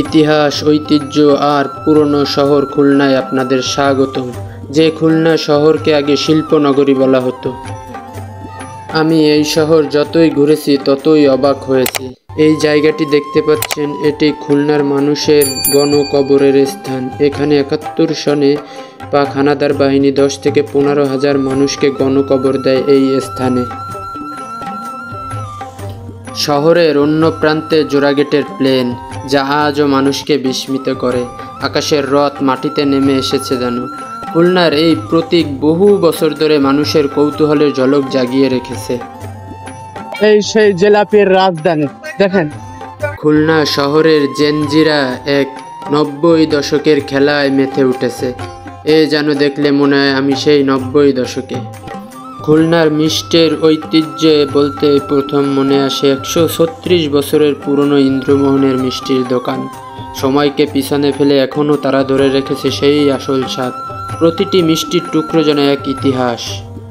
ইতিহাস, ঐতিহ্য আর পুরনো শহর খুলনায় আপনাদের স্বাগতম। যে খুলনা শহরকে আগে শিল্পনগরী বলা হতো। আমি এই শহর যতই ঘুরেছি ততই অবাক হয়েছি। এই জায়গাটি দেখতে পাচ্ছেন, এটি খুলনার মানুষের গণকবরের স্থান। এখানে ৭১ সনে পাক হানাদার বাহিনী ১০ থেকে ১৫,০০০ মানুষকে গণকবর দেয় এই স্থানে। শহরের অন্য প্রান্তে জোড়াগেটের প্লেন, যা আজও মানুষকে বিস্মিত করে। আকাশের রথ মাটিতে নেমে এসেছে যেন। খুলনার এই প্রতীক বহু বছর ধরে মানুষের কৌতূহলের ঝলক জাগিয়ে রেখেছে। এই সেই জেলাপির রাজধানী দেখেন। খুলনা শহরের জেনজিরা এক ৯০ দশকের খেলায় মেতে উঠেছে। এ যেন দেখলে মনে হয় আমি সেই ৯০ দশকে। খুলনার মিষ্টির ঐতিহ্যে বলতে প্রথম মনে আসে ১৩৬ বছরের পুরনো ইন্দ্রমোহনের মিষ্টির দোকান। সময়কে পিছনে ফেলে এখনও তারা ধরে রেখেছে সেই আসল স্বাদ। প্রতিটি মিষ্টির টুকরো যেন এক ইতিহাস,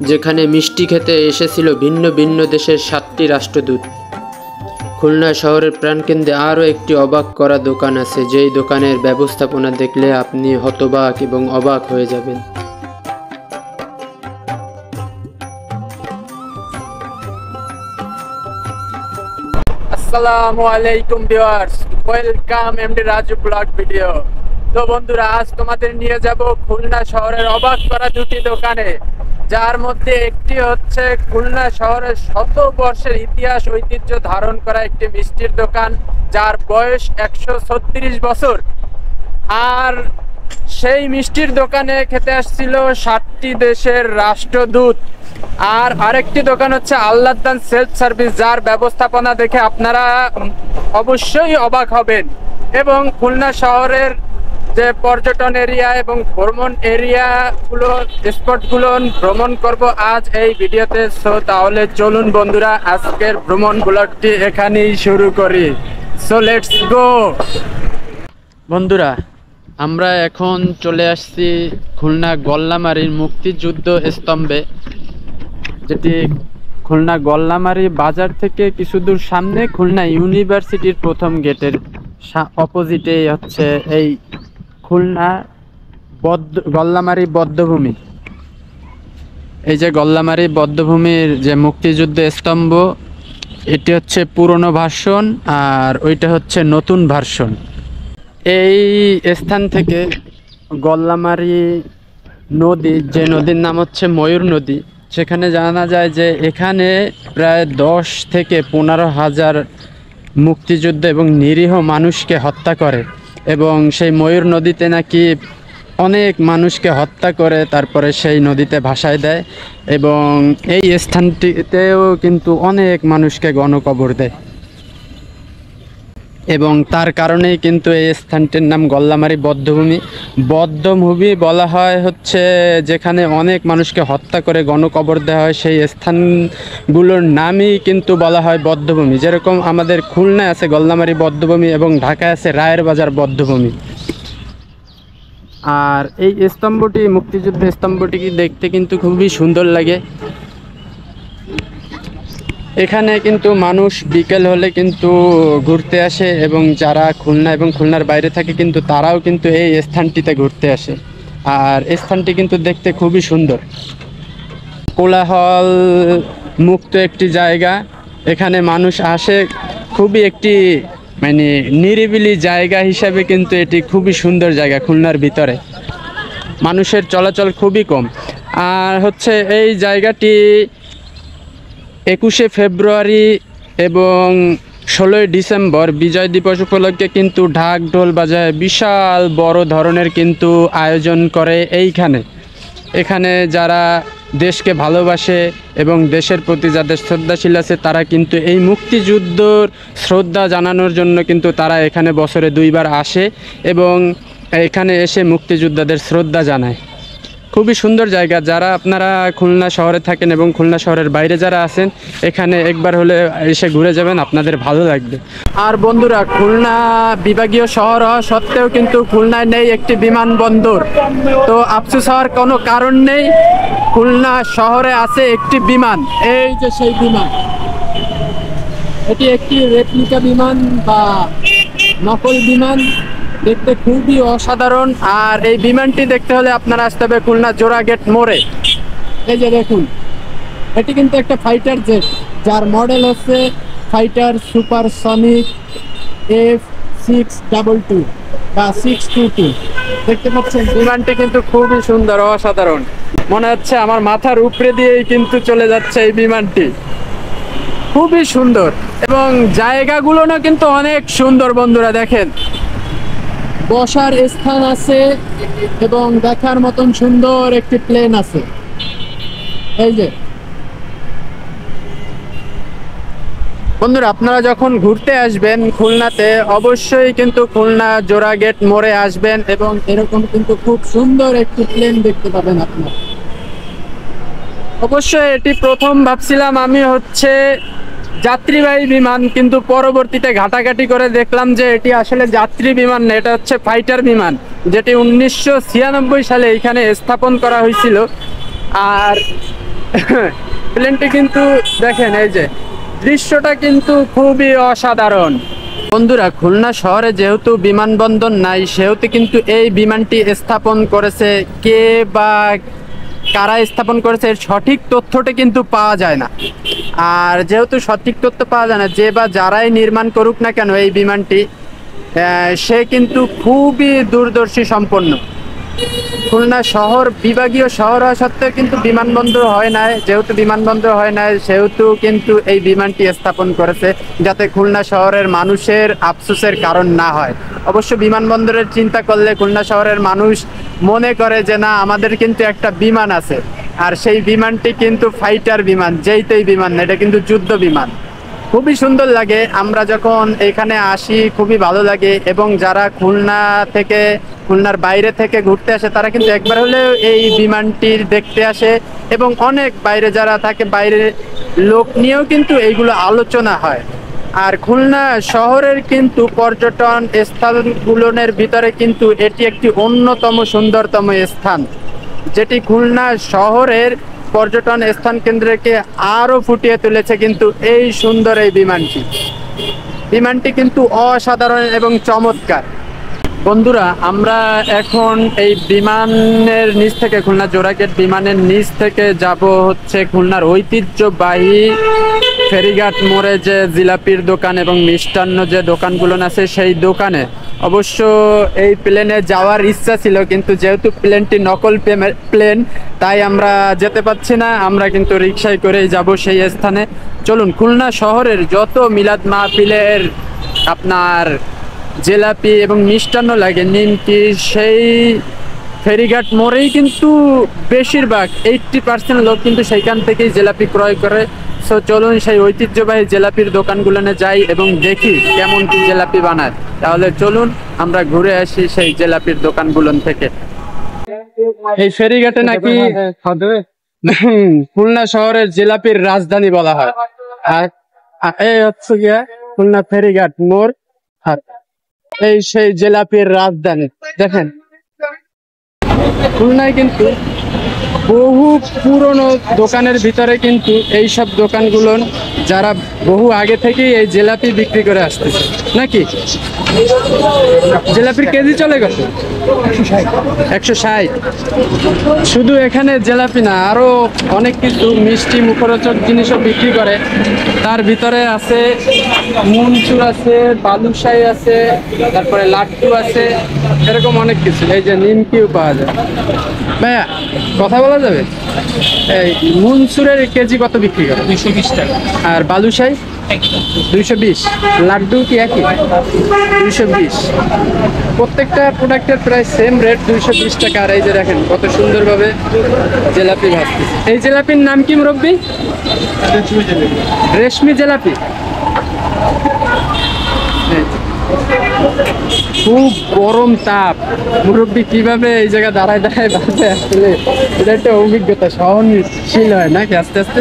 যেখানে মিষ্টি খেতে এসেছিল ভিন্ন ভিন্ন দেশের ৭টি রাষ্ট্রদূত। খুলনা শহরের প্রাণকেন্দ্রে আরও একটি অবাক করা দোকান আছে, যেই দোকানের ব্যবস্থাপনা দেখলে আপনি হতবাক এবং অবাক হয়ে যাবেন। আসসালামু আলাইকুম viewers, welcome MD Raju blog video. তো বন্ধুরা, আজ তোমাদের নিয়ে যাব খুলনা শহরের অবাক করা দুটি দোকানে, যার মধ্যে একটি হচ্ছে খুলনা শহরের শত বর্ষের ইতিহাস ঐতিহ্য ধারণ করা একটি মিষ্টির দোকান, যার বয়স ১৩৬ বছর। আর সেই মিষ্টির দোকানে খেতে আসছিল ৬০টি দেশের রাষ্ট্রদূত। আর আরেকটি দোকান হচ্ছে আল্লাহদান সেলফ সার্ভিস, যার ব্যবস্থাপনা দেখে আপনারা অবশ্যই অবাক হবেন। এবং খুলনা শহরের যে পর্যটন এরিয়া এবং ভ্রমণ এরিয়াগুলো, স্পটগুলো ভ্রমণ করব আজ এই ভিডিওতে। সো তাহলে চলুন বন্ধুরা, আজকের ভ্রমণ ব্লগটি এখানেই শুরু করি। So let's go. বন্ধুরা, আমরা এখন চলে আসছি খুলনা গল্লামারীর মুক্তিযুদ্ধ স্তম্ভে, যেটি খুলনা গল্লামারী বাজার থেকে কিছু দূর সামনে খুলনা ইউনিভার্সিটির প্রথম গেটের অপোজিটে হচ্ছে এই খুলনা গল্লামারী বধ্যভূমি। এই যে গল্লামারী বধ্যভূমির যে মুক্তিযুদ্ধ স্তম্ভ, এটি হচ্ছে পুরনো ভার্সন আর ওইটা হচ্ছে নতুন ভার্সন। এই স্থান থেকে গল্লামারী নদী, যে নদীর নাম হচ্ছে ময়ূর নদী, সেখানে জানা যায় যে এখানে প্রায় ১০ থেকে ১৫,০০০ মুক্তিযুদ্ধ এবং নিরীহ মানুষকে হত্যা করে। এবং সেই ময়ূর নদীতে নাকি অনেক মানুষকে হত্যা করে তারপরে সেই নদীতে ভাসায় দেয়। এবং এই স্থানটিতেও কিন্তু অনেক মানুষকে গণকবর দেয়, এবং তার কারণেই কিন্তু এই স্থানটির নাম গল্লামারী বধ্যভূমি। বধ্যভূমি বলা হয় হচ্ছে যেখানে অনেক মানুষকে হত্যা করে গণকবর দেওয়া হয়, সেই স্থানগুলোর নামই কিন্তু বলা হয় বধ্যভূমি। যেরকম আমাদের খুলনায় আছে গল্লামারী বধ্যভূমি এবং ঢাকায় আছে রায়ের বাজার বধ্যভূমি। আর এই স্তম্ভটি, মুক্তিযুদ্ধ স্তম্ভটি দেখতে কিন্তু খুবই সুন্দর লাগে। এখানে কিন্তু মানুষ বিকেল হলে কিন্তু ঘুরতে আসে, এবং যারা খুলনা এবং খুলনার বাইরে থাকে কিন্তু তারাও কিন্তু এই স্থানটিতে ঘুরতে আসে। আর এই স্থানটি কিন্তু দেখতে খুবই সুন্দর, কোলাহল মুক্ত একটি জায়গা। এখানে মানুষ আসে, খুবই একটি মানে নিরিবিলি জায়গা হিসাবে কিন্তু এটি খুবই সুন্দর জায়গা। খুলনার ভিতরে মানুষের চলাচল খুবই কম। আর হচ্ছে এই জায়গাটি ২১শে ফেব্রুয়ারি এবং ১৬ই ডিসেম্বর বিজয় দিবস উপলক্ষে কিন্তু ঢাক ঢোল বাজায় বিশাল বড় ধরনের কিন্তু আয়োজন করে এইখানে। এখানে যারা দেশকে ভালোবাসে এবং দেশের প্রতি যাদের শ্রদ্ধাশীল আছে, তারা কিন্তু এই মুক্তিযুদ্ধর শ্রদ্ধা জানানোর জন্য কিন্তু তারা এখানে বছরে ২ বার আসে এবং এখানে এসে মুক্তিযোদ্ধাদের শ্রদ্ধা জানায়। খুবই সুন্দর জায়গা। যারা আপনারা খুলনা শহরে থাকেন এবং খুলনা শহরের বাইরে যারা আছেন, এখানে একবার হলে এসে ঘুরে যাবেন, আপনাদের ভালো লাগবে। আর বন্ধুরা, খুলনা বিভাগীয় শহর হওয়া সত্ত্বেও কিন্তু খুলনায় নেই একটি বিমানবন্দর। তো আফসোস হওয়ার কোনো কারণ নেই, খুলনা শহরে আছে একটি বিমান। এই যে সেই বিমান, এটি একটি রেপ্লিকা বিমান বা নকল বিমান, দেখতে খুবই অসাধারণ। আর এই বিমানটি দেখতে হলে আপনারা আসতে হবে খুলনা জোড়াগেট মোড়ে। এই যে দেখুন, এটি কিন্তু একটা ফাইটার জেট, যার মডেল হচ্ছে ফাইটার সুপারসনিক F622 বা 622। দেখতে পাচ্ছেন বিমানটি কিন্তু খুবই সুন্দর, অসাধারণ। মনে হচ্ছে আমার মাথার উপরে দিয়েই কিন্তু চলে যাচ্ছে এই বিমানটি। খুবই সুন্দর এবং জায়গাগুলো না কিন্তু অনেক সুন্দর বন্ধুরা। দেখেন, বসার স্থান আছে এবং দেখার মতন সুন্দর একটি প্লেন আছে। এই যে বন্ধুরা, আপনারা যখন ঘুরতে আসবেন খুলনাতে, অবশ্যই কিন্তু খুলনা জোড়াগেট মোড়ে আসবেন এবং এরকম কিন্তু খুব সুন্দর একটি প্লেন দেখতে পাবেন আপনারা। অবশ্যই এটি প্রথম ভাবছিলাম আমি হচ্ছে যাত্রীবাহী বিমান, কিন্তু পরবর্তীতে ঘাটাঘাটি করে দেখলাম যে এটি আসলে যাত্রী বিমান না, এটা হচ্ছে ফাইটার বিমান, যেটি 1996 সালে এখানে স্থাপন করা হয়েছিল। আর প্লেনটি কিন্তু দেখেন, এই যে দৃশ্যটা কিন্তু খুবই অসাধারণ। বন্ধুরা, খুলনা শহরে যেহেতু বিমানবন্দর নাই, সেহেতু কিন্তু এই বিমানটি স্থাপন করেছে কে বা কারা স্থাপন করেছে এর সঠিক তথ্যটা কিন্তু পাওয়া যায় না। আর যেহেতু সঠিক তথ্য পাওয়া যায় না, যে বা যারাই নির্মাণ করুক না কেন এই বিমানটি, সে কিন্তু খুবই দূরদর্শী সম্পন্ন। খুলনা শহর বিভাগীয় শহর হওয়া সত্ত্বেও কিন্তু বিমানবন্দর হয় না। যেহেতু বিমানবন্দর হয় না, সেহেতু কিন্তু এই বিমানটি স্থাপন করেছে যাতে খুলনা শহরের মানুষের আফসোসের কারণ না হয়। অবশ্য বিমানবন্দরের চিন্তা করলে খুলনা শহরের মানুষ মনে করে যে না, আমাদের কিন্তু একটা বিমান আছে, আর সেই বিমানটি কিন্তু ফাইটার বিমান, যেইতেই বিমান না, এটা কিন্তু যুদ্ধ বিমান। খুবই সুন্দর লাগে, আমরা যখন এখানে আসি খুবই ভালো লাগে। এবং যারা খুলনা থেকে, খুলনার বাইরে থেকে ঘুরতে আসে, তারা কিন্তু একবার হলেও এই বিমানটির দেখতে আসে। এবং অনেক বাইরে যারা থাকে, বাইরের লোক নিয়েও কিন্তু এইগুলো আলোচনা হয়। আর খুলনা শহরের কিন্তু পর্যটন স্থানগুলোর ভিতরে কিন্তু এটি একটি অন্যতম সুন্দরতম স্থান, যেটি খুলনা শহরের পর্যটন স্থান কেন্দ্রকে আরো ফুটিয়ে তুলেছে কিন্তু এই সুন্দর এই বিমানটি কিন্তু অসাধারণ এবং চমৎকার। বন্ধুরা, আমরা এখন এই বিমানের নিচ থেকে, খুলনা জোড়াগেট বিমানের নিচ থেকে যাব হচ্ছে খুলনার ঐতিহ্যবাহী ফেরিঘাট মোড়ে যে জিলাপির দোকান এবং মিষ্টান্ন যে দোকানগুলো আছে সেই দোকানে। অবশ্য এই প্লেনে যাওয়ার ইচ্ছা ছিল, কিন্তু যেহেতু প্লেনটি নকল প্লেন, তাই আমরা যেতে পারছি না। আমরা কিন্তু রিক্সায় করেই যাব সেই স্থানে। চলুন, খুলনা শহরের যত মিলাদ মাহফিলের আপনার জিলাপি এবং মিষ্টান্ন লাগে, নিমকি, সেই ফেরিঘাট মোড়েই কিন্তু বেশিরভাগ 80% লোক কিন্তু সেইখান থেকেই জিলাপি ক্রয় করে। সো চলুন সেই ঐতিহ্যবাহী জিলাপির দোকানগুলোনে যাই এবং দেখি কেমন কি জিলাপি বানায়। তাহলে চলুন আমরা ঘুরে আসি সেই জিলাপির দোকানগুলো থেকে। এই ফেরিঘাটে নাকি খুলনা শহরের জিলাপির রাজধানী বলা হয়। আর এই হচ্ছে গিয়া খুলনা ফেরিঘাট মোড়, আর এই সেই জিলাপির রাজধানী। দেখেন, খুলনায় কিন্তু বহু পুরনো দোকানের ভিতরে কিন্তু এই সব দোকানগুলো যারা বহু আগে থেকেই এই জিলাপি বিক্রি করে আসতেছে নাকি। জিলাপির কেজি চলে কত? 160। শুধু এখানে জিলাপি না, আরো অনেক কিছু মিষ্টি মুখরোচক জিনিসও বিক্রি করে। তার ভিতরে আছে মুনচুর আছে, বালুশাহী আছে, তারপরে লাড্ডু আছে, এরকম অনেক কিছু। এই যে নিমকিও পাওয়া যায়। ভাইয়া, কথা বলা যাবে? এই মুনচুরের কেজি কত বিক্রি করে? 220 টাকা। আর বালুশাহী 220। লাড্ডু কি একই? 220। প্রত্যেকটা প্রোডাক্টের প্রায় সেম রেট, 220 টাকা। আর এই যে দেখেন কত সুন্দরভাবে জিলাপি ভাজতেছে। এই জিলাপির নাম কি মুরব্বি? রেশমি জিলাপি। খুব গরম তাপ, মুরব্বি কিভাবে এই জায়গা দাঁড়ায় দাঁড়ায় বাজে, আসলে এটা একটা অভিজ্ঞতা, সহনশীল হয় নাকি আস্তে আস্তে।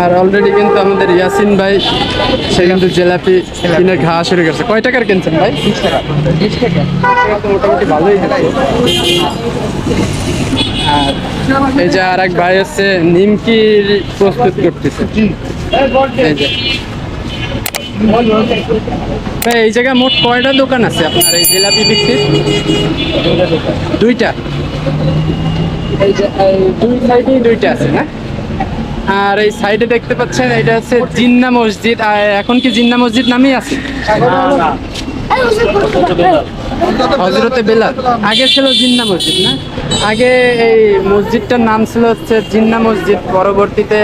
আর অলরেডি কিন্তু আমাদের ইয়াসিন ভাই সে কিন্তু জিলাপি কিনে খাওয়া শুরু করছে। কয় টাকার কিনছেন ভাই? 20 টাকা। 20 টাকা তো মোটামুটি ভালোই হচ্ছে। আর এই যে আর এক ভাই হচ্ছে নিমকি প্রস্তুত করতেছে। এই যে এই জায়গায় মোট কয়টা দোকান আছে আপনার এই জিলাপি বিক্রির? দুইটা। এই যে দুই সাইডেই দুইটা আছে না? আর এই সাইডে দেখতে পাচ্ছেন এটা হচ্ছে জিন্না মসজিদ। আর এখন কি জিন্না মসজিদ নামেই আছে? হযরতে বেলাল আগে ছিল জিন্না মসজিদ না? আগে এই মসজিদটার নাম ছিল হচ্ছে জিন্না মসজিদ, পরবর্তীতে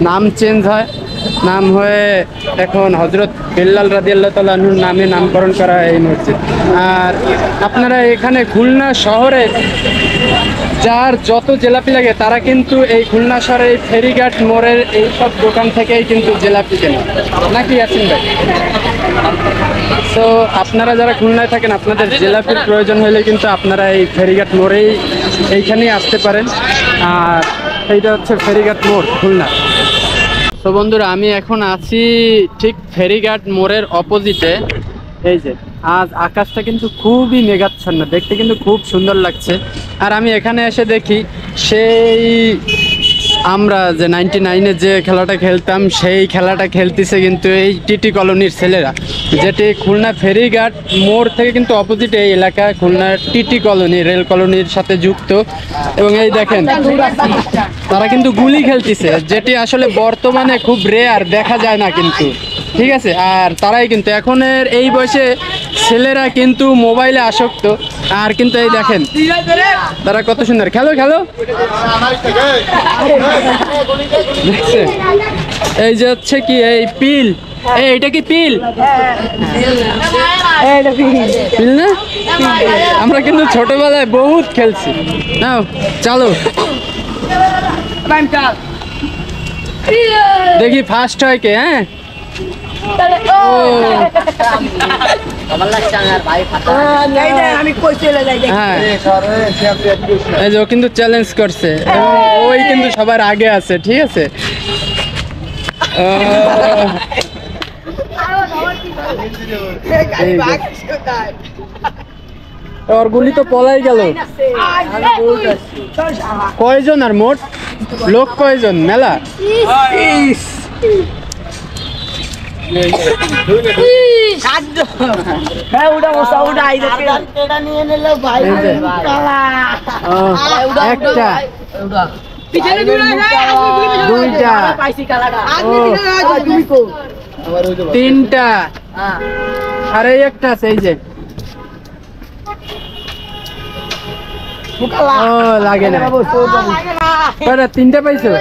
নাম চেঞ্জ হয়, নাম হয়ে এখন হযরত বেলাল রাদিয়াল্লাহু তাআলা আনহুর নামে নামকরণ করা হয় এই মসজিদ। আর আপনারা এখানে খুলনা শহরে যার যত জিলাপি লাগে তারা কিন্তু এই খুলনা শহরের এই ফেরিঘাট মোড়ের এইসব দোকান থেকেই কিন্তু জিলাপি কেনে, নাকি ইয়াসিন ভাই? তো আপনারা যারা খুলনায় থাকেন আপনাদের জিলাপির প্রয়োজন হলে কিন্তু আপনারা এই ফেরিঘাট মোড়েই এইখানেই আসতে পারেন। আর এইটা হচ্ছে ফেরিঘাট মোড় খুলনা। তো বন্ধুরা আমি এখন আছি ঠিক ফেরিঘাট মোড়ের অপোজিটে। এই যে আজ আকাশটা কিন্তু খুবই মেঘাচ্ছন্ন, দেখতে কিন্তু খুব সুন্দর লাগছে। আর আমি এখানে এসে দেখি সেই আমরা যে 99-এ যে খেলাটা খেলতাম সেই খেলাটা খেলতেছে কিন্তু এই টিটি কলোনির ছেলেরা, যেটি খুলনা ফেরিঘাট মোড় থেকে কিন্তু অপোজিটে এই এলাকা খুলনার টিটি কলোনি রেল কলোনির সাথে যুক্ত। এবং এই দেখেন তারা কিন্তু গুলি খেলতেছে, যেটি আসলে বর্তমানে খুব রেয়ার, দেখা যায় না কিন্তু, ঠিক আছে। আর তারাই কিন্তু এখনের এই বয়সে ছেলেরা কিন্তু মোবাইলে আসক্ত। আর কিন্তু এই দেখেন তারা কত সুন্দর খেলো খেলো দেখছে। এই যে হচ্ছে কি এই পিল, এইটা কি পিল? পিল না? আমরা কিন্তু ছোটবেলায় বহুত খেলছি। নাও চলো দেখি ফার্স্ট হয় কে। হ্যাঁ এই যে ও কিন্তু চ্যালেঞ্জ করছে এবং ওই কিন্তু সবার আগে আছে, ঠিক আছে। ওর গুলি তো পলাই গেল। কয়জন আর মোট লোক কয়জন? মেলা। একটা দুইটা তিনটা আর এই একটা আছে এই যে। ও লাগে না। কয়টা? তিনটা পাইছো?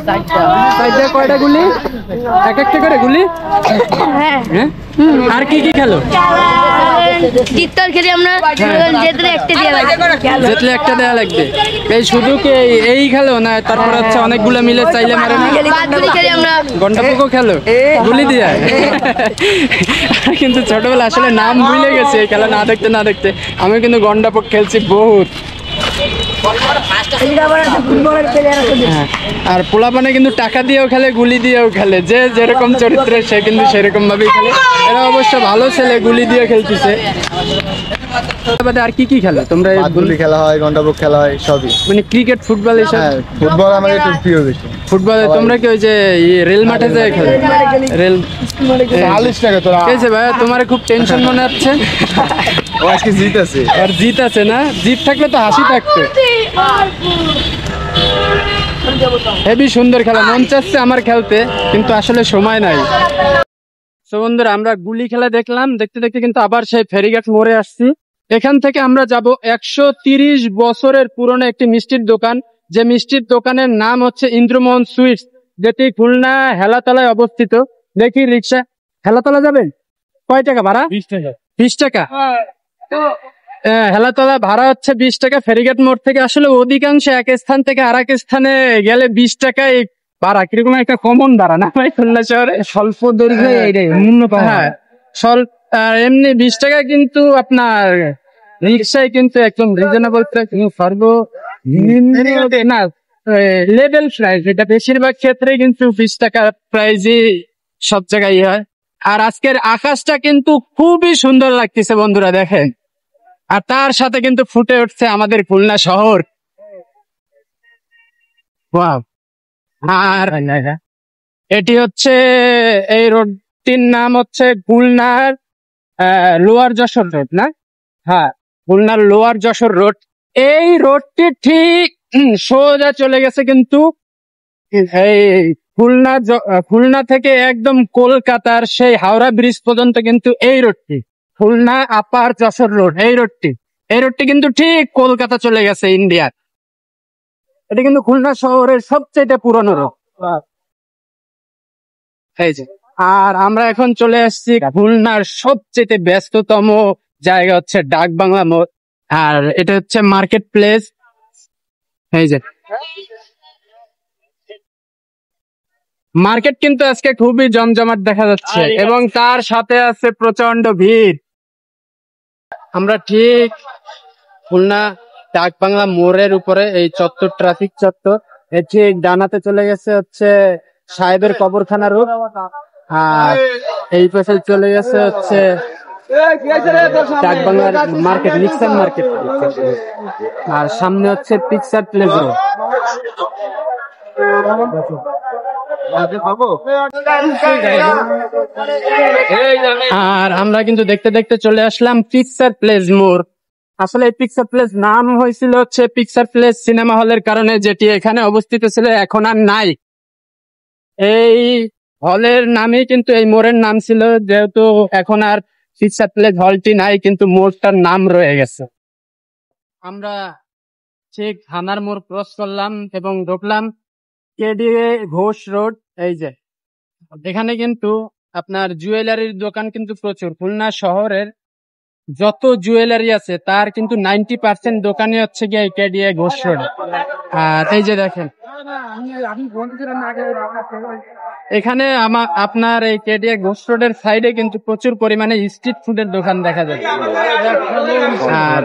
চারটা। কয়টা গুলি? এক একটা করে গুলি? হ্যাঁ। আর কি কি খেলো? জিততার খেলি আমরা, জিতলে একটা দেয়া লাগবে। এই শুধু কি এই খেলো না তারপর হচ্ছে অনেকগুলো মিলে চাইলে মারে না? ঘন্টা পোকো খেলো গুলি দিয়ে? কিন্তু ছোটবেলা আসলে নাম ভুলে গেছে এই খেলা না দেখতে না দেখতে। আমি কিন্তু গন্ডা পোক খেলছি বহুত। আর পোলাপানে কিন্তু টাকা দিয়েও খেলে, গুলি দিয়েও খেলে, যে যেরকম চরিত্রে সে কিন্তু সেরকম ভাবেই খেলে। এরা অবশ্য ভালো ছেলে, গুলি দিয়ে খেলতেছে। আর কি কি খেলো তোমরা? গুলি খেলা হয়, ঘন্টাপোক খেলা হয়, সবই। মানে ক্রিকেট, ফুটবল এসব? ফুটবল আমাদের একটু প্রিয় বেশি। ফুটবলে তোমরা কি ওই যে রেল মাঠে যায় খেলে? রেল 40 টাকা তোরা। কেছে ভাই তোমার খুব টেনশন মনে হচ্ছে? ও আজকে জিত আছে। আর জিত আছে না? জিত থাকলে তো হাসি থাকতো। হেবি সুন্দর খেলা, মন চাচ্ছে আমার খেলতে, কিন্তু আসলে সময় নাই। তো বন্ধুরা আমরা গুলি খেলা দেখলাম, দেখতে দেখতে কিন্তু আবার সেই ফেরিঘাট মোড়ে আসছি। এখান থেকে আমরা যাব 130 বছরের পুরনো একটি মিষ্টির দোকান, যে মিষ্টির দোকানের নাম হচ্ছে ইন্দ্রমোহন সুইটস, যেটি খুলনা হেলাতলায় অবস্থিত। দেখি রিক্সা হেলাতলা যাবেন? কয় টাকা ভাড়া? 20 টাকা। 20 টাকা? হেলাতলা ভাড়া হচ্ছে 20 টাকা। ফেরিঘাট মোড় থেকে আসলে অধিকাংশ এক স্থান থেকে আর এক স্থানে গেলে 20 টাকায় ভাড়া, কিরকম একটা কমন ভাড়া না ভাই খুলনা শহরে? স্বল্প দৈর্ঘ্য মূল্য। হ্যাঁ এমনি 20 টাকা, কিন্তু আপনার রিক্সায় কিন্তু একদম রিজনেবল প্রাইস, না লেভেল প্রাইস। এটা বেশিরভাগ ক্ষেত্রে কিন্তু 20 টাকা প্রাইজই সব জায়গায় হয়। আর আজকের আকাশটা কিন্তু খুবই সুন্দর লাগতেছে বন্ধুরা, দেখেন। আর তার সাথে কিন্তু ফুটে উঠছে আমাদের খুলনা শহর। আর এটি হচ্ছে এই রোড রোডটির নাম হচ্ছে খুলনার লোয়ার যশোর রোড, না? হ্যাঁ, খুলনার লোয়ার যশোর রোড। এই রোডটি ঠিক সোজা চলে গেছে কিন্তু এই খুলনা থেকে একদম কলকাতার সেই হাওড়া ব্রিজ পর্যন্ত কিন্তু এই রোডটি, খুলনা আপার যশোর রোড, এই রোডটি কিন্তু ঠিক কলকাতা চলে গেছে ইন্ডিয়ার। এটা কিন্তু খুলনা শহরের সবচেয়ে পুরনো রোড। এই যে, আর আমরা এখন চলে আসছি খুলনার সবচেয়ে ব্যস্ততম জায়গা হচ্ছে ডাক বাংলা মোড়, আর এটা হচ্ছে মার্কেট প্লেস। এই যে মার্কেট কিন্তু আজকে খুবই জমজমাট দেখা যাচ্ছে এবং তার সাথে আছে প্রচন্ড ভিড়। আমরা ঠিক খুলনা ডাক বাংলা মোড়ের উপরে এই চত্বর, ট্রাফিক চত্বর, এর ঠিক ডানাতে চলে গেছে হচ্ছে সাহেবের কবরখানা রোড, আর এই পাশে চলে গেছে হচ্ছে ডাক বাংলার মার্কেট, নিক্সন মার্কেট, আর সামনে হচ্ছে পিকচার প্লেস রোড। আর আমরা কিন্তু দেখতে দেখতে চলে আসলাম পিকচার প্লেস মোড়। আসলে এই পিকচার প্লেস নাম হয়েছিল হচ্ছে পিকচার প্লেস সিনেমা হলের কারণে, যেটি এখানে অবস্থিত ছিল, এখন আর নাই। এই হলের নামই কিন্তু এই মোড়ের নাম ছিল, যেহেতু এখন আর পিকচার প্লেস হলটি নাই, কিন্তু মোড়টার নাম রয়ে গেছে। আমরা ঠিক থানার মোড় ক্রস করলাম এবং ঢুকলাম কেডিএ ঘোষ রোড। এই যে এখানে কিন্তু আপনার জুয়েলারির দোকান কিন্তু প্রচুর। খুলনা শহরের যত জুয়েলারি আছে তার কিন্তু 90% দোকানই হচ্ছে গিয়ে কেডিএ ঘোষ রোড। আর এই যে দেখেন এখানে আপনার এই কেডিএ ঘোষ রোডের সাইডে কিন্তু প্রচুর পরিমাণে স্ট্রিট ফুডের দোকান দেখা যায়। আর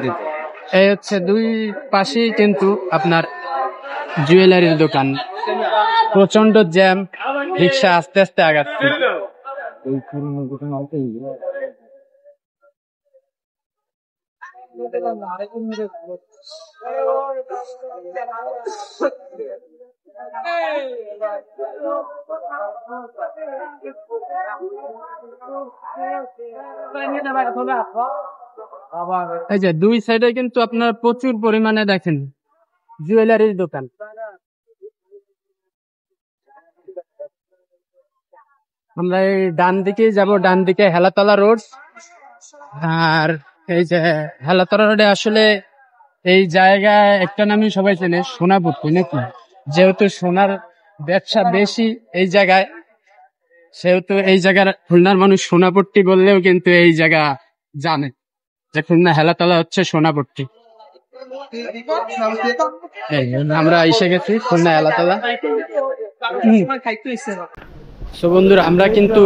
এই হচ্ছে দুই পাশেই কিন্তু আপনার জুয়েলারির দোকান, প্রচন্ড জ্যাম, রিক্সা আস্তে আস্তে আগাচ্ছে। এই যে দুই সাইডে কিন্তু আপনার প্রচুর পরিমাণে দেখেন জুয়েলারির দোকান। আমরা এই ডান দিকে যাব, ডান দিকে হেলাতলা রোড। আর এই যে হেলাতলা রোডে আসলে এই জায়গায় একটা নামই সবাই চেনে, সোনাপট্টি, নাকি? যেহেতু সোনার ব্যবসা বেশি এই জায়গায়, সেহেতু এই জায়গার খুলনার মানুষ সোনাপট্টি বললেও কিন্তু এই জায়গা জানে যে খুলনা হেলাতলা হচ্ছে সোনাপট্টি। আমরা এসে গেছি খুলনা হেলাতলা। সো বন্ধুরা, আমরা কিন্তু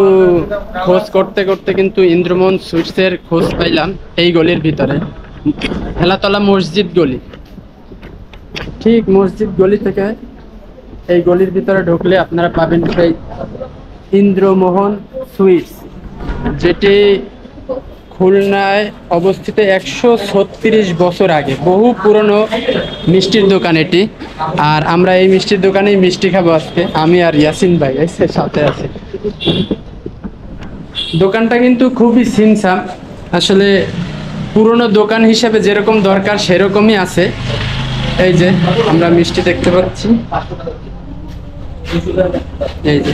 খোঁজ করতে করতে কিন্তু ইন্দ্রমোহন সুইটসের খোঁজ পাইলাম এই গলির ভিতরে, হেলাতলা মসজিদ গলি। ঠিক মসজিদ গলি থেকে এই গলির ভিতরে ঢুকলে আপনারা পাবেন সেই ইন্দ্রমোহন সুইটস, যেটি খুলনায় অবস্থিত 136 বছর আগে, বহু পুরনো মিষ্টির দোকান এটি। আর আমরা এই মিষ্টির দোকানেই মিষ্টি খাবো আজকে, আমি আর ইয়াসিন ভাই সাথে আছে। দোকানটা কিন্তু খুবই সিনসাম, আসলে পুরনো দোকান হিসেবে যেরকম দরকার সেরকমই আছে। এই যে আমরা মিষ্টি দেখতে পাচ্ছি, এই যে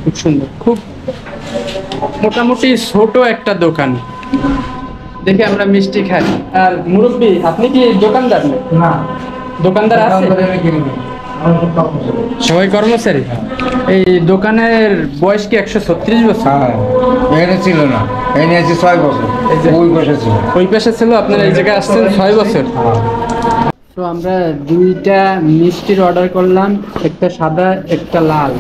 খুব সুন্দর, খুব মোটামুটি ছোট একটা দোকান। দেখে আমরা মিষ্টি খাই। আর মুরব্বী, আপনি কি দোকানদার? না, দোকানদার আছে? সবাই কর্মচারী। এই দোকানের বয়স কি 136 বছর? এখানে ছিল না, এখানে আছে 6 বছর। ওই পাশে ছিল, ওই পাশে ছিল, আপনারা এই জায়গায় আসছেন 6 বছর। তো আমরা দুইটা মিষ্টির অর্ডার করলাম, একটা সাদা একটা লাল।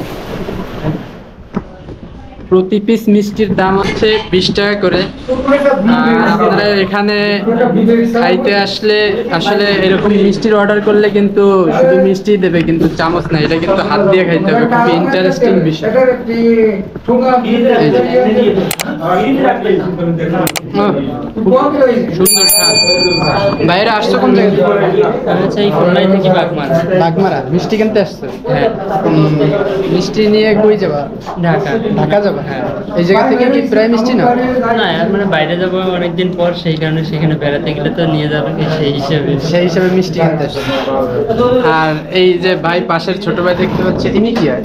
প্রতি পিস মিষ্টির দাম হচ্ছে 20 টাকা করে। আর আপনারা এখানে খাইতে আসলে আসলে এরকম মিষ্টির অর্ডার করলে কিন্তু শুধু মিষ্টি দেবে, কিন্তু চামচ না, এটা কিন্তু হাত দিয়ে খাইতে হবে। খুবই ইন্টারেস্টিং বিষয়। এই যে। সুন্দর স্বাদ। বাইরে আসছো কোন জায়গা থেকে? এই খুলনায় থেকে বাগমারা। বাগমারা মিষ্টি কিনতে আসছো? হ্যাঁ, মিষ্টি নিয়ে কই যাবা? ঢাকা। ঢাকা যাবা? হ্যাঁ। এই জায়গা থেকে কি প্রায় মিষ্টি না? না, আর মানে বাইরে যাবো অনেকদিন পর, সেই কারণে সেখানে বেড়াতে গেলে তো নিয়ে যাবে, সেই হিসেবে মিষ্টি কিনতে আসছো। আর এই যে ভাই পাশের ছোট ভাই দেখতে পাচ্ছে, ইনি কি হয়?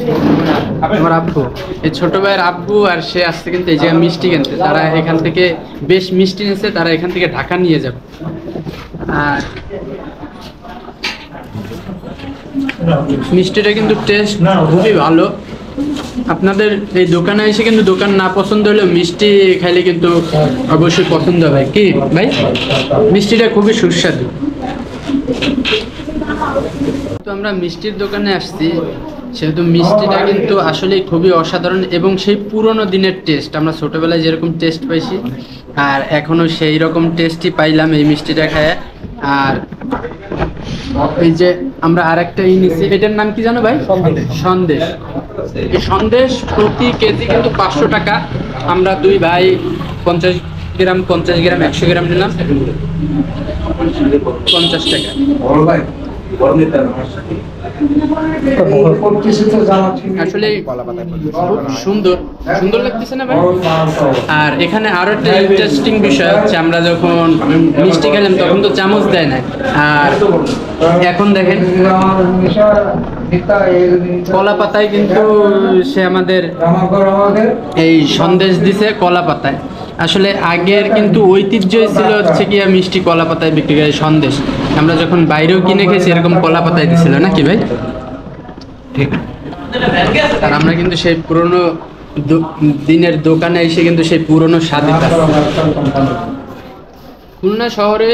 আমার আব্বু। এই ছোট ভাইয়ের আব্বু আর সে আসছে কিন্তু এই জায়গায় মিষ্টি কিনতে। তারা এখান থেকে বেশ মিষ্টি নিচ্ছে, তারা এখান থেকে ঢাকা নিয়ে যাবে। আর মিষ্টিটা কিন্তু টেস্ট খুবই ভালো। আপনাদের এই দোকানে এসে কিন্তু দোকান না পছন্দ হলেও মিষ্টি খাইলে কিন্তু অবশ্যই পছন্দ হবে। কি ভাই, মিষ্টিটা খুবই সুস্বাদু। তো আমরা মিষ্টির দোকানে আসছি, সেহেতু মিষ্টিটা কিন্তু আসলে খুবই অসাধারণ এবং সেই পুরনো দিনের টেস্ট। আমরা ছোটবেলায় যেরকম টেস্ট পাইছি আর এখনো সেই রকম টেস্টই পাইলাম এই মিষ্টিটা খায়। আর এই যে আমরা আরেকটা নিচ্ছি, এটার নাম কি জানো ভাই? সন্দেশ। এই সন্দেশ প্রতি কেজি কিন্তু 500 টাকা। আমরা দুই ভাই 50 গ্রাম 100 গ্রাম নিলাম 50 টাকা। আসলে খুব সুন্দর সুন্দর লাগতেছে না ভাই? আর এখানে আরো একটা ইন্টারেস্টিং বিষয় হচ্ছে, আমরা যখন মিষ্টি খেলাম তখন তো চামচ দেয় না, আর এখন দেখেন কলা পাতায় কিন্তু সে আমাদের এই সন্দেশ দিছে কলা পাতায়। আসলে আগের কিন্তু ঐতিহ্যই ছিল হচ্ছে কি মিষ্টি কলা পাতায় বিক্রি করে সন্দেশ। আমরা যখন বাইরেও কিনে খেয়েছি এরকম কলা পাতায় দিছিল নাকি ভাই? ঠিক। আর আমরা কিন্তু সেই পুরনো দিনের দোকানে এসে কিন্তু সেই পুরনো স্বাদই পাচ্ছি। খুলনা শহরে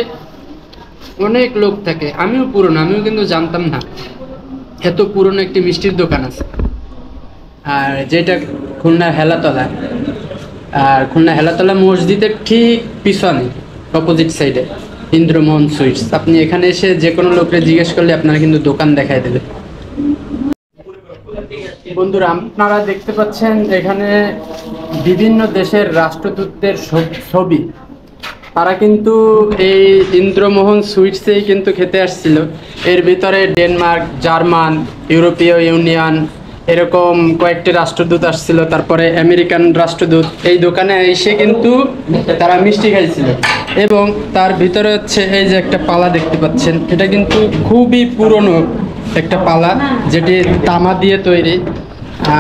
অনেক লোক থাকে, আমিও কিন্তু জানতাম না এত পুরনো একটি মিষ্টির দোকান আছে। আর যেটা খুলনা হেলাতলা, আর খুলনা হেলাতলা মসজিদের ঠিক পিছনে অপোজিট সাইডে ইন্দ্রমোহন সুইটস। আপনি এখানে এসে যে কোনো লোককে জিজ্ঞেস করলে আপনারা কিন্তু দোকান দেখাই দেবে। বন্ধুরা, আপনারা দেখতে পাচ্ছেন এখানে বিভিন্ন দেশের রাষ্ট্রদূতদের ছবি। তারা কিন্তু এই ইন্দ্রমোহন সুইটসেই কিন্তু খেতে আসছিল। এর ভিতরে ডেনমার্ক, জার্মান, ইউরোপীয় ইউনিয়ন এরকম কয়েকটি রাষ্ট্রদূত আসছিল, তারপরে আমেরিকান রাষ্ট্রদূত এই দোকানে এসে কিন্তু তারা মিষ্টি খাইছিল। এবং তার ভিতরে হচ্ছে এই যে একটা পালা দেখতে পাচ্ছেন, এটা কিন্তু খুবই পুরনো একটা পালা, যেটি তামা দিয়ে তৈরি।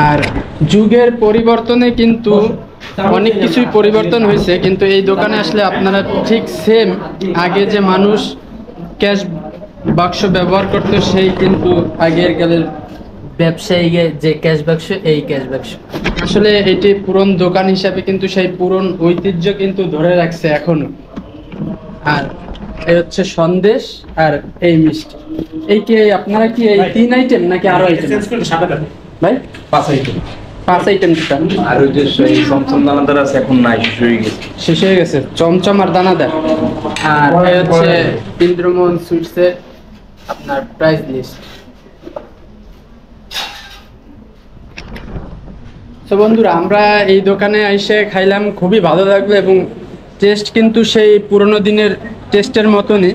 আর যুগের পরিবর্তনে কিন্তু অনেক কিছুই পরিবর্তন হয়েছে, কিন্তু এই দোকানে আসলে আপনারা ঠিক সেম আগে যে মানুষ ক্যাশ বাক্স ব্যবহার করতো সেই কিন্তু আগের কালের ব্যবসায়ী যে ক্যাশ বাক্স, এই ক্যাশ বাক্স। আসলে এটি পুরন দোকান হিসাবে কিন্তু সেই পুরন ঐতিহ্য কিন্তু ধরে রাখছে এখনো। আর এই হচ্ছে সন্দেশ আর এই মিষ্টি। এই কি আপনারা কি এই 3 আইটেম নাকি আরো আইটেম? ভাই 5 আইটেম দিতাম। আর ওই যে সেই চমচম দানাদার আছে এখন নাই, শেষ হয়ে গেছে চমচম আর দানাদার। আর এই হচ্ছে ইন্দ্রমোহন সুইটসের আপনার প্রাইস লিস্ট। তো বন্ধুরা, আমরা এই দোকানে এসে খাইলাম, খুবই ভালো লাগলো এবং টেস্ট কিন্তু সেই পুরনো দিনের টেস্টের মতনই।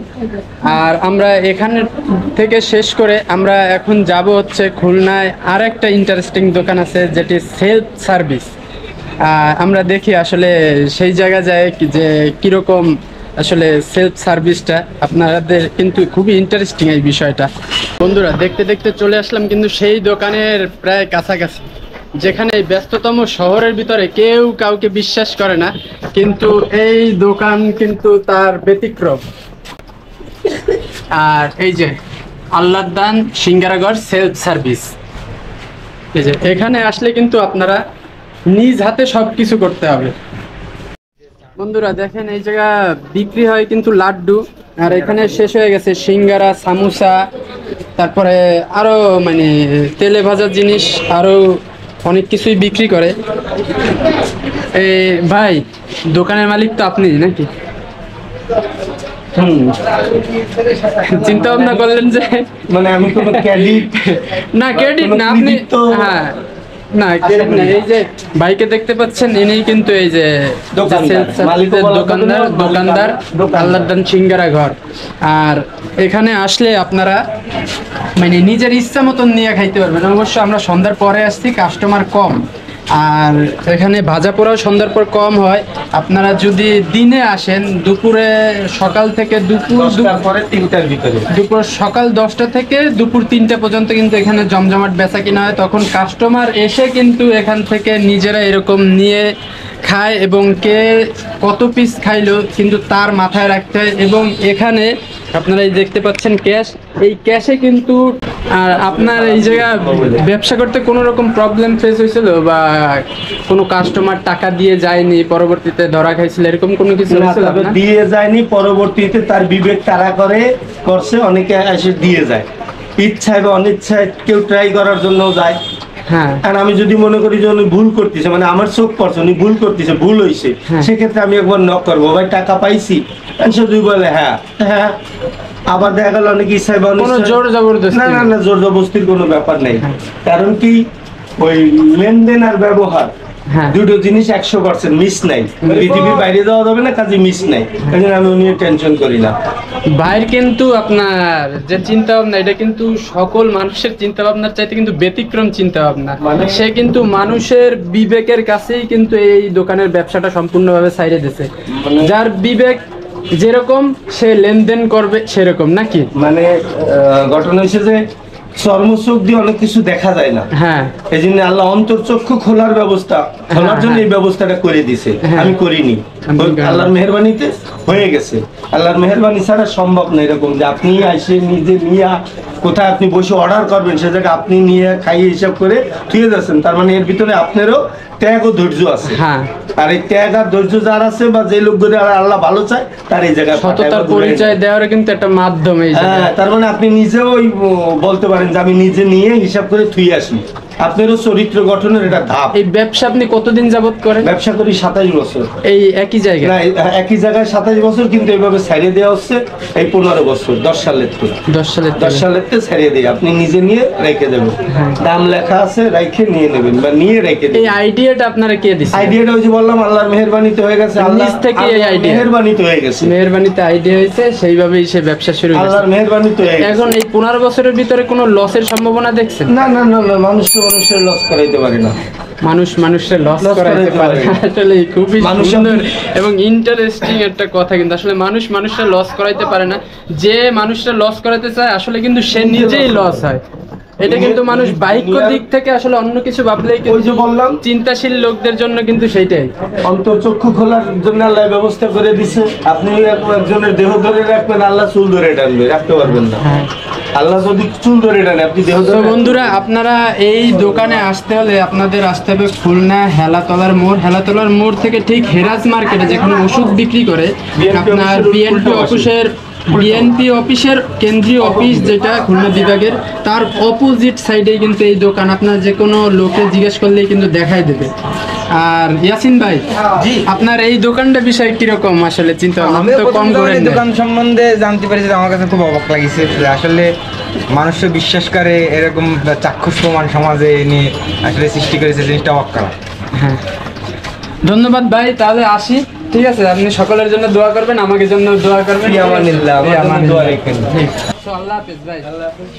আর আমরা এখানে থেকে শেষ করে আমরা এখন যাব হচ্ছে খুলনায় আর একটা ইন্টারেস্টিং দোকান আছে যেটি সেলফ সার্ভিস। আমরা দেখি আসলে সেই জায়গায় যায় যে কীরকম আসলে সেলফ সার্ভিসটা। আপনাদের কিন্তু খুবই ইন্টারেস্টিং এই বিষয়টা। বন্ধুরা, দেখতে দেখতে চলে আসলাম কিন্তু সেই দোকানের প্রায় কাছাকাছি, যেখানে ব্যস্ততম শহরের ভিতরে কেউ কাউকে বিশ্বাস করে না, কিন্তু এই দোকান কিন্তু তার ব্যতিক্রম। আর এই যে আল্লাহর দান সিঙ্গারাগড় সেলফ সার্ভিস, এই যে এখানে আসলে কিন্তু আপনারা নিজ হাতে সবকিছু করতে হবে। বন্ধুরা দেখেন, এই জায়গা বিক্রি হয় কিন্তু লাড্ডু, আর এখানে শেষ হয়ে গেছে সিঙ্গারা, সামোসা, তারপরে আরো মানে তেলে ভাজা জিনিস আরো অনেক কিছুই বিক্রি করে। এই ভাই, দোকানের মালিক তো আপনি নাকি? চিন্তা ভাবনা করলেন যে মানে আমি কোনো ক্রেডিট না, ক্রেডিট না, আপনি হ্যাঁ না ক্রেডিট না, এই যে ভাইকে দেখতে পাচ্ছেন ইনি কিন্তু এই যে দোকানদার আল্লাহর দান সিঙ্গারা ঘর। আর এখানে আসলে আপনারা মানে নিজের ইচ্ছা মতন নিয়ে খাইতে পারবেন। অবশ্য আমরা সন্ধ্যার পরে আসছি, কাস্টমার কম, আর এখানে ভাজা পোড়াও সন্ধ্যার পর কম হয়। আপনারা যদি দিনে আসেন, দুপুরে সকাল থেকে দুপুর সকাল 10টা থেকে দুপুর 3টা পর্যন্ত কিন্তু এখানে জমজমাট বেচা কিনা হয়। তখন কাস্টমার এসে কিন্তু এখান থেকে নিজেরা এরকম নিয়ে খায় এবং কে কত পিস খাইলো কিন্তু তার মাথায় রাখতে হয়। এবং এখানে আপনারা এই দেখতে পাচ্ছেন ক্যাশ, এই ক্যাশে কিন্তু আর আপনার এই জায়গায় ব্যবসা করতে কোনো রকম প্রবলেম ফেস হয়েছিল বা কোনো কাস্টমার টাকা দিয়ে যায়নি পরবর্তীতে ধরা খাইছিল এরকম কোনো কিছু হয়েছিল? দিয়ে যায়নি, পরবর্তীতে তার বিবেক তারা করছে, অনেকে এসে দিয়ে যায় ইচ্ছায় বা অনিচ্ছায়, কেউ ট্রাই করার জন্য যায়। হ্যাঁ, আর আমি যদি মনে করি যে উনি ভুল করতেছে, মানে আমার চোখ পড়ছে উনি ভুল করতেছে, ভুল হয়েছে, সেক্ষেত্রে আমি একবার নক করবো, ভাই টাকা পাইছি, সে দুই বলে হ্যাঁ হ্যাঁ। আবার দেখা গেল অনেক ইচ্ছায় বা জোর জবরদস্তি না, জোর জবরদস্তির কোনো ব্যাপার নেই। কারণ কি ওই লেনদেন আর ব্যবহার দুটো জিনিস 100% মিস নাই। পৃথিবীর বাইরে যাওয়া যাবে না, কাজে মিস নাই, এই জন্য আমি উনি টেনশন করি না। ভাইয়ের কিন্তু আপনার যে চিন্তা ভাবনা, এটা কিন্তু সকল মানুষের চিন্তা ভাবনার চাইতে কিন্তু ব্যতিক্রম চিন্তা ভাবনা। সে কিন্তু মানুষের বিবেকের কাছেই কিন্তু এই দোকানের ব্যবসাটা সম্পূর্ণভাবে ছাইড়ে দিয়েছে। যার বিবেক যেরকম সে লেনদেন করবে সেরকম, নাকি? মানে ঘটনা হয়েছে যে চর্মচোখ দিয়ে অনেক কিছু দেখা যায় না, হ্যাঁ, এই জন্য আল্লাহ অন্তর্চক্ষু খোলার ব্যবস্থা খোলার জন্য এই ব্যবস্থাটা করে দিছে। আমি করিনি, আল্লাহর মেহেরবানিতে হয়ে গেছে। আল্লাহর মেহেরবানি ছাড়া সম্ভব না এরকম যে আপনি এসে নিজে নিয়ে কোথায় আপনি বসে অর্ডার করবেন সে জায়গায় আপনি নিয়ে খাইয়ে হিসাব করে ঠিক যাচ্ছেন। তার মানে এর ভিতরে আপনারও ত্যাগ ও ধৈর্য আছে। আর এই ত্যাগ আর ধৈর্য যার আছে বা যে লোকগুলো আল্লাহ ভালো চায় তার এই জায়গায় সততার পরিচয় দেওয়ার কিন্তু একটা মাধ্যম। হ্যাঁ, তার মানে আপনি নিজেও বলতে পারেন যে আমি নিজে নিয়ে হিসাব করে থুই আসি। আপনারও চরিত্র গঠনের এটা ধাপ। এই ব্যবসা আপনি কতদিন যাবত করেন? ব্যবসা করি 27 বছর। এই একই জায়গায়? না, একই জায়গায় 27 বছর, কিন্তু এইভাবে ছাড়িয়ে দেওয়া হচ্ছে এই 15 বছর, 10 সালের থেকে 10 সালের থেকে ছাড়িয়ে দিয়ে আপনি নিজে নিয়ে রেখে দেবেন। দাম লেখা আছে, রেখে নিয়ে নেবেন বা নিয়ে রেখে দেবেন। এই আইডিয়াটা আপনারা কে দিয়েছে? আইডিয়াটা ওই যে বললাম আল্লাহর মেহেরবানিতে হয়ে গেছে। আল্লাহ থেকে এই আইডিয়া মেহেরবানিতে হয়ে গেছে, মেহেরবানিতে আইডিয়া হয়েছে, সেইভাবেই সে ব্যবসা শুরু করেছে। আল্লাহর মেহেরবানিতে হয়ে গেছে। এখন এই 15 বছরের ভিতরে কোনো লসের সম্ভাবনা দেখছেন? না না না না, মানুষ তো মানুষের লস করাইতে পারে না। মানুষ মানুষের লস করাইতে পারে। আসলে খুবই সুন্দর এবং ইন্টারেস্টিং একটা কথা। কিন্তু আসলে মানুষ মানুষের লস করাইতে পারে না। যে মানুষটা লস করাইতে চায় আসলে কিন্তু সে নিজেই লস হয়। এটা কিন্তু মানুষ বাহ্যিক দিক থেকে আসলে অন্য কিছু ভাবলেই কিন্তু বললাম চিন্তাশীল লোকদের জন্য কিন্তু সেইটাই। অন্তর্চক্ষু খোলার জন্য আল্লাহ ব্যবস্থা করে দিছে। আপনি একজনের দেহ ধরে রাখবেন, আল্লাহ চুল ধরে টানবে, রাখতে পারবেন না। আল্লাহ যদি চুল ধরে টানে আপনি দেহ ধরে। বন্ধুরা, আপনারা এই দোকানে আসতে হলে আপনাদের আসতে হবে খুলনা হেলাতলার মোড়। হেলাতলার মোড় থেকে ঠিক হেরাজ মার্কেটে যেখানে ওষুধ বিক্রি করে আপনার বিএনপি অফিসের কেন্দ্রীয় অফিস যেটা খুলনা বিভাগের, তার অপোজিট সাইডেই কিন্তু এই দোকান। আপনার যে কোনো লোকে জিজ্ঞেস করলেই কিন্তু দেখাই দেবে। আর ইয়াসিন ভাই, আপনার এই দোকানটা বিষয় কিরকম আসলে চিন্তা ভাবনা তো কম করেন? দোকান সম্বন্ধে জানতে পেরেছি, আমার কাছে খুব অবাক লাগিছে। আসলে মানুষও বিশ্বাস করে এরকম চাক্ষুষ প্রমাণ সমাজে নিয়ে আসলে সৃষ্টি করেছে, জিনিসটা অবাক করা। হ্যাঁ, ধন্যবাদ ভাই, তাহলে আসি। ঠিক আছে, আপনি সকলের জন্য দোয়া করবেন, আমাকে জন্য দোয়া করবেন। দোয়া রাখবেন। আল্লাহ হাফেজ ভাই। আল্লাহ হাফেজ।